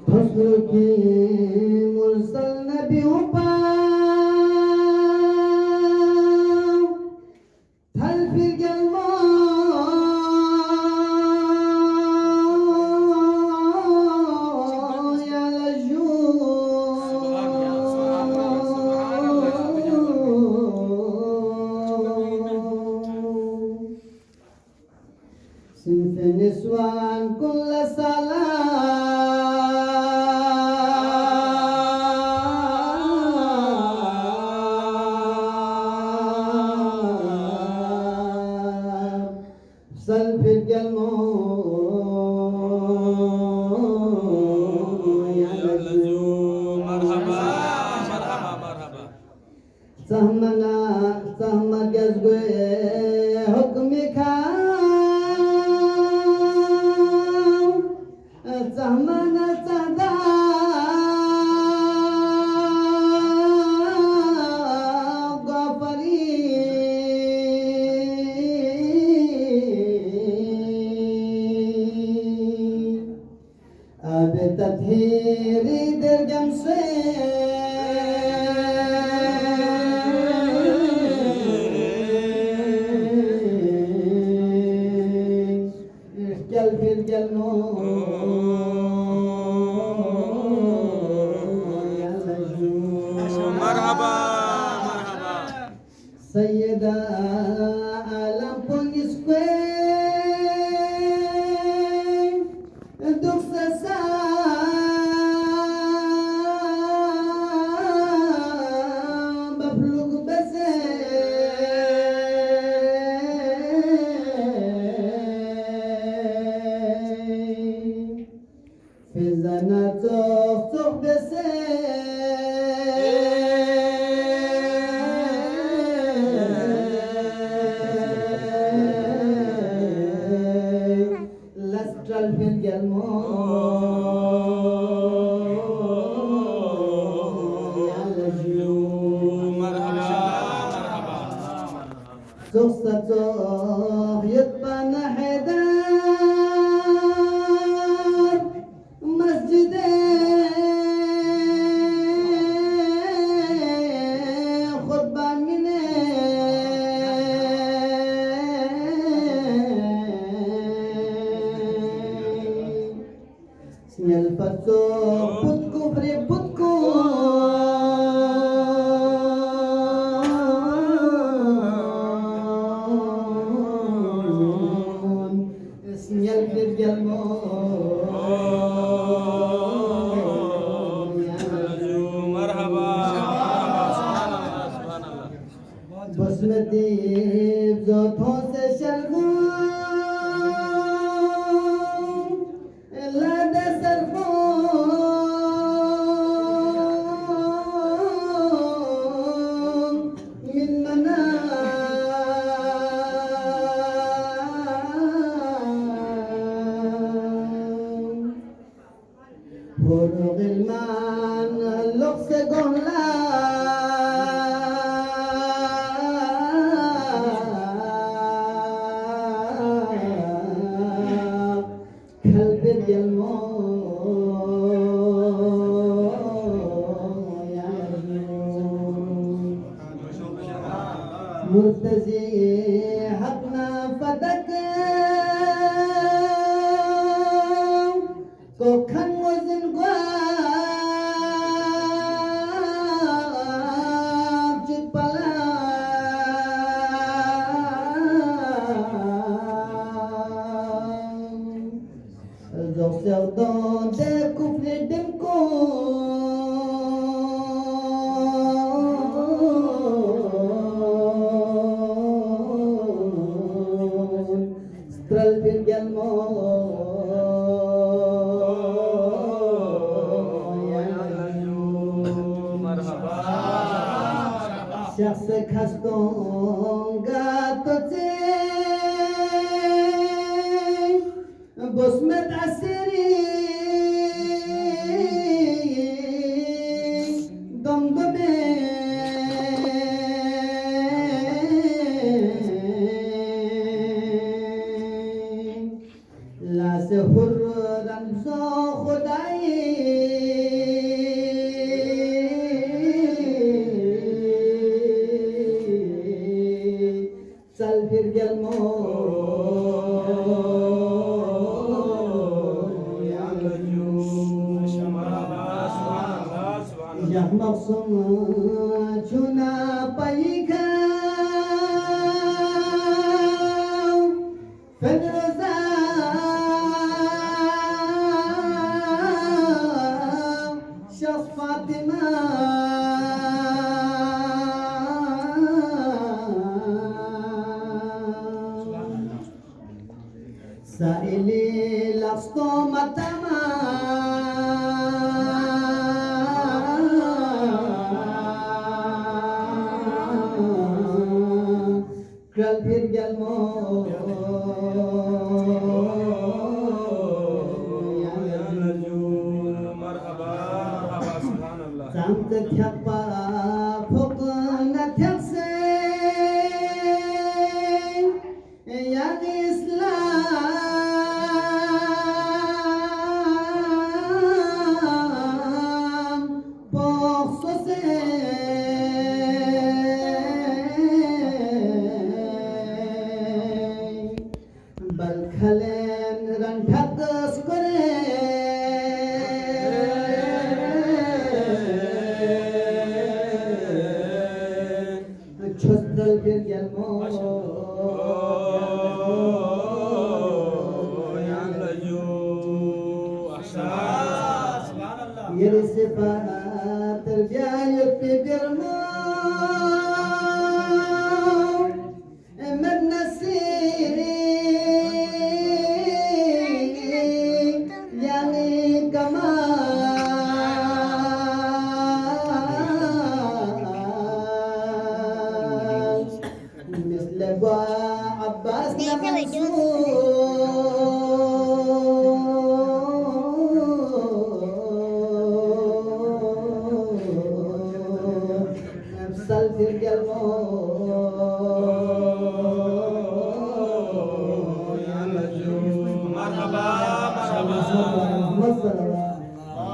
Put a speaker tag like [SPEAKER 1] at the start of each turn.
[SPEAKER 1] फजल की मुरसल नबियों पर थल फिर गलमो या लजू सिंफ निस्वान कुल سلف الجلمون يا لجوم
[SPEAKER 2] مرحبا مرحبا مرحبا
[SPEAKER 1] سهمنا سهم جزء حكمك سهمنا سدا بتطهير الجمس قلب الجنون يا لجوم
[SPEAKER 2] مرحبا مرحبا
[SPEAKER 1] سيدة عالم بونجسكوي دوكسا بفلوك بسي في زنات صوف بسي لسترال في الجلمون يا لجوم
[SPEAKER 2] مرحبا مرحبا
[SPEAKER 1] سخصة يطبن حدار مسجد خطبة من سنيل فتو بutku free butku سنيل في الجلمون يا
[SPEAKER 2] لجوم مرحبا سبحان الله سبحان الله
[SPEAKER 1] بسمتي بزوتوں سے شلگون لاد سرفون من منام فروغ المان اللغس قهلا كلب الجلمون يا لجوم مرتزي حقنا فتك كوكان وزن قواب جبلا زوسيودون دي كفر دمكون سترال بالجلمون يا لجوم
[SPEAKER 2] مرحبا
[SPEAKER 1] شخص خستوں گاتو سے بسمت عسری دمدمے سحر رمزا خدایی چل پھر گل یا مقصوم چونا پایی فدرزا شخص فاطمة سائلي لفظو متما كل بير قلمو سامت تحبا فوق نتحسن يا الإسلام بخصوص بل خلين رنحقس Çözdül bir gelmo Yeri sıfat terbiye bir mo Emir nasiri yani مثل ابو عباس